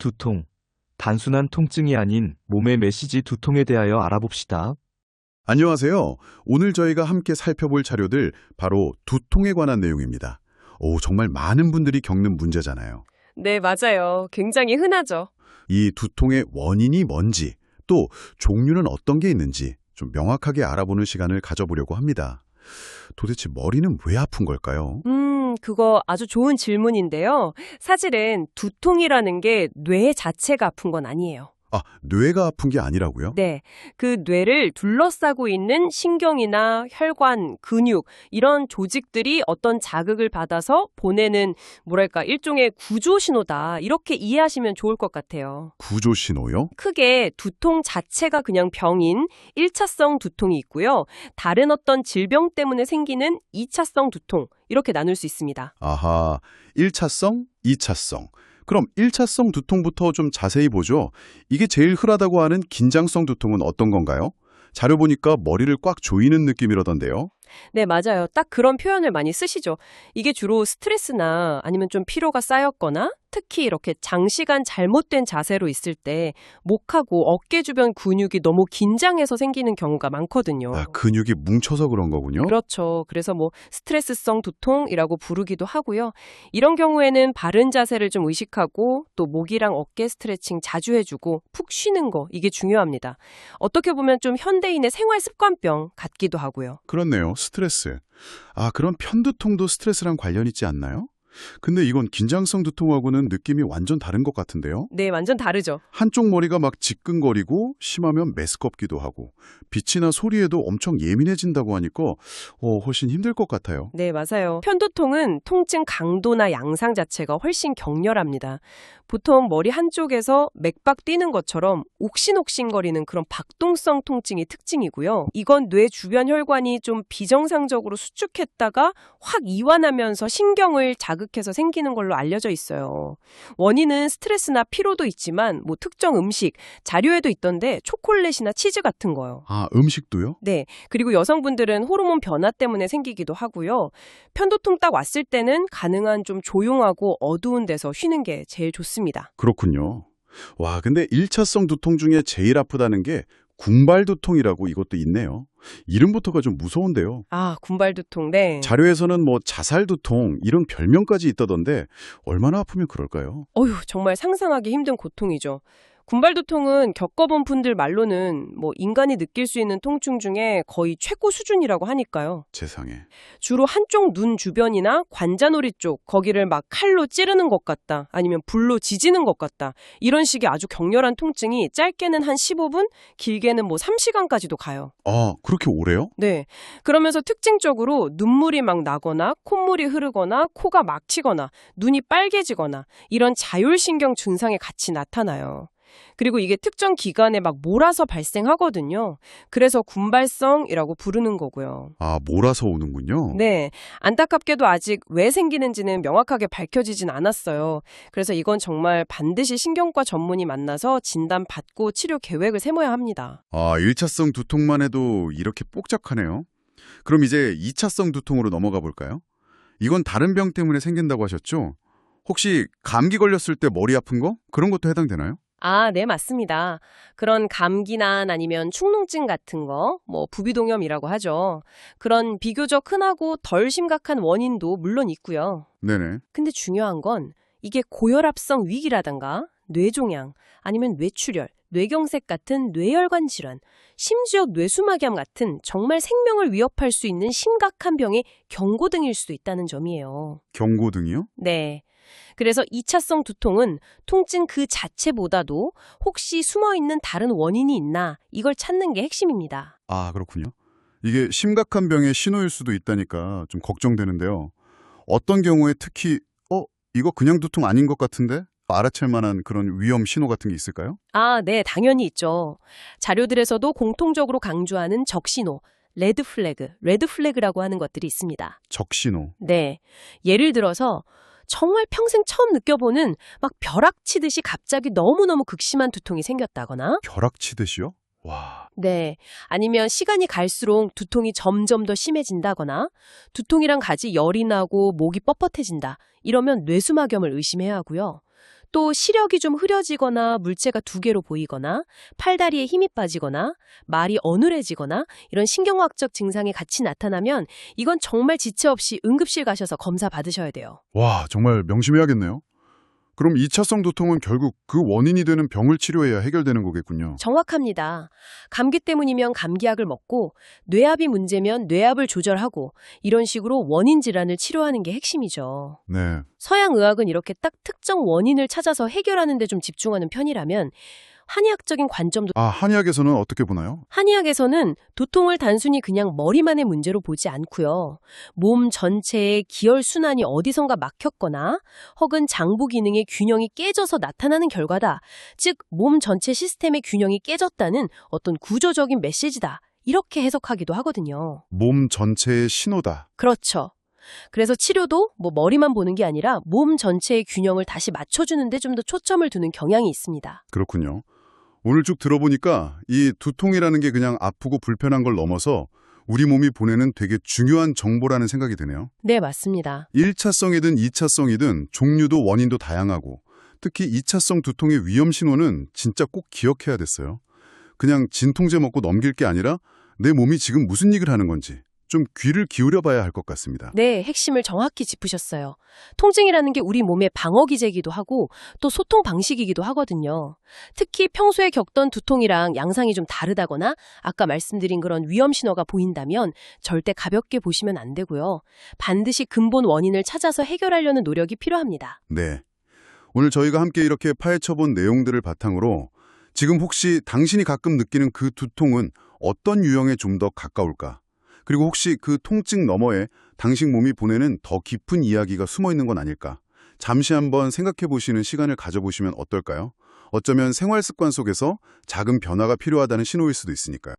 두통. 단순한 통증이 아닌 몸의 메시지 두통에 대하여 알아봅시다. 안녕하세요. 오늘 저희가 함께 살펴볼 자료들 바로 두통에 관한 내용입니다. 정말 많은 분들이 겪는 문제잖아요. 네, 맞아요. 굉장히 흔하죠. 이 두통의 원인이 뭔지, 또 종류는 어떤 게 있는지 좀 명확하게 알아보는 시간을 가져보려고 합니다. 도대체 머리는 왜 아픈 걸까요? 그거 아주 좋은 질문인데요. 사실은 두통이라는 게 뇌 자체가 아픈 건 아니에요. 뇌가 아픈 게 아니라고요? 네, 그 뇌를 둘러싸고 있는 신경이나 혈관, 근육 이런 조직들이 어떤 자극을 받아서 보내는 일종의 구조 신호다. 이렇게 이해하시면 좋을 것 같아요. 구조 신호요? 크게 두통 자체가 그냥 병인 1차성 두통이 있고요. 다른 어떤 질병 때문에 생기는 2차성 두통 이렇게 나눌 수 있습니다. 아하, 1차성, 2차성. 그럼 1차성 두통부터 좀 자세히 보죠. 이게 제일 흔하다고 하는 긴장성 두통은 어떤 건가요? 자료 보니까 머리를 꽉 조이는 느낌이라던데요. 네, 맞아요. 딱 그런 표현을 많이 쓰시죠. 이게 주로 스트레스나 아니면 좀 피로가 쌓였거나 특히 이렇게 장시간 잘못된 자세로 있을 때 목하고 어깨 주변 근육이 너무 긴장해서 생기는 경우가 많거든요. 근육이 뭉쳐서 그런 거군요. 그렇죠. 그래서 스트레스성 두통이라고 부르기도 하고요. 이런 경우에는 바른 자세를 좀 의식하고 또 목이랑 어깨 스트레칭 자주 해주고 푹 쉬는 거 이게 중요합니다. 어떻게 보면 좀 현대인의 생활 습관병 같기도 하고요. 그렇네요. 스트레스. 그럼 편두통도 스트레스랑 관련 있지 않나요? 근데 이건 긴장성 두통하고는 느낌이 완전 다른 것 같은데요? 네, 완전 다르죠. 한쪽 머리가 막 지끈거리고 심하면 메스껍기도 하고 빛이나 소리에도 엄청 예민해진다고 하니까 훨씬 힘들 것 같아요. 네, 맞아요. 편두통은 통증 강도나 양상 자체가 훨씬 격렬합니다. 보통 머리 한쪽에서 맥박 뛰는 것처럼 옥신옥신거리는 그런 박동성 통증이 특징이고요. 이건 뇌 주변 혈관이 좀 비정상적으로 수축했다가 확 이완하면서 신경을 자극해서 생기는 걸로 알려져 있어요. 원인은 스트레스나 피로도 있지만 특정 음식, 자료에도 있던데 초콜릿이나 치즈 같은 거요. 음식도요? 네. 그리고 여성분들은 호르몬 변화 때문에 생기기도 하고요. 편두통 딱 왔을 때는 가능한 좀 조용하고 어두운 데서 쉬는 게 제일 좋습니다. 그렇군요. 근데 1차성 두통 중에 제일 아프다는 게 군발두통이라고 이것도 있네요. 이름부터가 좀 무서운데요. 군발두통, 네. 자료에서는 자살두통 이런 별명까지 있다던데 얼마나 아프면 그럴까요? 정말 상상하기 힘든 고통이죠. 군발두통은 겪어본 분들 말로는 인간이 느낄 수 있는 통증 중에 거의 최고 수준이라고 하니까요. 세상에. 주로 한쪽 눈 주변이나 관자놀이 쪽 거기를 막 칼로 찌르는 것 같다. 아니면 불로 지지는 것 같다. 이런 식의 아주 격렬한 통증이 짧게는 한 15분, 길게는 3시간까지도 가요. 그렇게 오래요? 네. 그러면서 특징적으로 눈물이 막 나거나 콧물이 흐르거나 코가 막히거나 눈이 빨개지거나 이런 자율신경 증상이 같이 나타나요. 그리고 이게 특정 기관에 막 몰아서 발생하거든요. 그래서 군발성이라고 부르는 거고요. 몰아서 오는군요. 네. 안타깝게도 아직 왜 생기는지는 명확하게 밝혀지진 않았어요. 그래서 이건 정말 반드시 신경과 전문의 만나서 진단받고 치료 계획을 세워야 합니다. 1차성 두통만 해도 이렇게 복잡하네요. 그럼 이제 2차성 두통으로 넘어가 볼까요? 이건 다른 병 때문에 생긴다고 하셨죠? 혹시 감기 걸렸을 때 머리 아픈 거? 그런 것도 해당되나요? 네, 맞습니다. 그런 감기나 아니면 축농증 같은 거, 부비동염이라고 하죠. 그런 비교적 흔하고 덜 심각한 원인도 물론 있고요. 네네. 근데 중요한 건 이게 고혈압성 위기라든가 뇌종양, 아니면 뇌출혈, 뇌경색 같은 뇌혈관 질환, 심지어 뇌수막염 같은 정말 생명을 위협할 수 있는 심각한 병의 경고등일 수도 있다는 점이에요. 경고등이요? 네. 그래서 2차성 두통은 통증 그 자체보다도 혹시 숨어있는 다른 원인이 있나 이걸 찾는 게 핵심입니다. 그렇군요. 이게 심각한 병의 신호일 수도 있다니까 좀 걱정되는데요. 어떤 경우에 특히 이거 그냥 두통 아닌 것 같은데? 알아챌 만한 그런 위험 신호 같은 게 있을까요? 네, 당연히 있죠. 자료들에서도 공통적으로 강조하는 적신호, 레드 플래그라고 하는 것들이 있습니다. 적신호. 네. 예를 들어서 정말 평생 처음 느껴보는 막 벼락치듯이 갑자기 너무너무 극심한 두통이 생겼다거나 벼락치듯이요? 와. 네. 아니면 시간이 갈수록 두통이 점점 더 심해진다거나 두통이랑 같이 열이 나고 목이 뻣뻣해진다. 이러면 뇌수막염을 의심해야 하고요. 또 시력이 좀 흐려지거나 물체가 두 개로 보이거나 팔다리에 힘이 빠지거나 말이 어눌해지거나 이런 신경학적 증상이 같이 나타나면 이건 정말 지체 없이 응급실 가셔서 검사 받으셔야 돼요. 와, 정말 명심해야겠네요. 그럼 2차성 두통은 결국 그 원인이 되는 병을 치료해야 해결되는 거겠군요. 정확합니다. 감기 때문이면 감기약을 먹고 뇌압이 문제면 뇌압을 조절하고 이런 식으로 원인 질환을 치료하는 게 핵심이죠. 네. 서양 의학은 이렇게 딱 특정 원인을 찾아서 해결하는 데 좀 집중하는 편이라면 한의학적인 관점도 한의학에서는 어떻게 보나요? 한의학에서는 두통을 단순히 그냥 머리만의 문제로 보지 않고요. 몸 전체의 기혈 순환이 어디선가 막혔거나 혹은 장부 기능의 균형이 깨져서 나타나는 결과다. 즉, 몸 전체 시스템의 균형이 깨졌다는 어떤 구조적인 메시지다. 이렇게 해석하기도 하거든요. 몸 전체의 신호다. 그렇죠. 그래서 치료도 머리만 보는 게 아니라 몸 전체의 균형을 다시 맞춰주는 데 좀 더 초점을 두는 경향이 있습니다. 그렇군요. 오늘 쭉 들어보니까 이 두통이라는 게 그냥 아프고 불편한 걸 넘어서 우리 몸이 보내는 되게 중요한 정보라는 생각이 드네요. 네, 맞습니다. 1차성이든 2차성이든 종류도 원인도 다양하고 특히 2차성 두통의 위험 신호는 진짜 꼭 기억해야 됐어요. 그냥 진통제 먹고 넘길 게 아니라 내 몸이 지금 무슨 일을 하는 건지 좀 귀를 기울여 봐야 할 것 같습니다. 네, 핵심을 정확히 짚으셨어요. 통증이라는 게 우리 몸의 방어기제이기도 하고 또 소통 방식이기도 하거든요. 특히 평소에 겪던 두통이랑 양상이 좀 다르다거나 아까 말씀드린 그런 위험 신호가 보인다면 절대 가볍게 보시면 안 되고요. 반드시 근본 원인을 찾아서 해결하려는 노력이 필요합니다. 네. 오늘 저희가 함께 이렇게 파헤쳐본 내용들을 바탕으로 지금 혹시 당신이 가끔 느끼는 그 두통은 어떤 유형에 좀 더 가까울까? 그리고 혹시 그 통증 너머에 당신 몸이 보내는 더 깊은 이야기가 숨어 있는 건 아닐까? 잠시 한번 생각해 보시는 시간을 가져보시면 어떨까요? 어쩌면 생활 습관 속에서 작은 변화가 필요하다는 신호일 수도 있으니까요.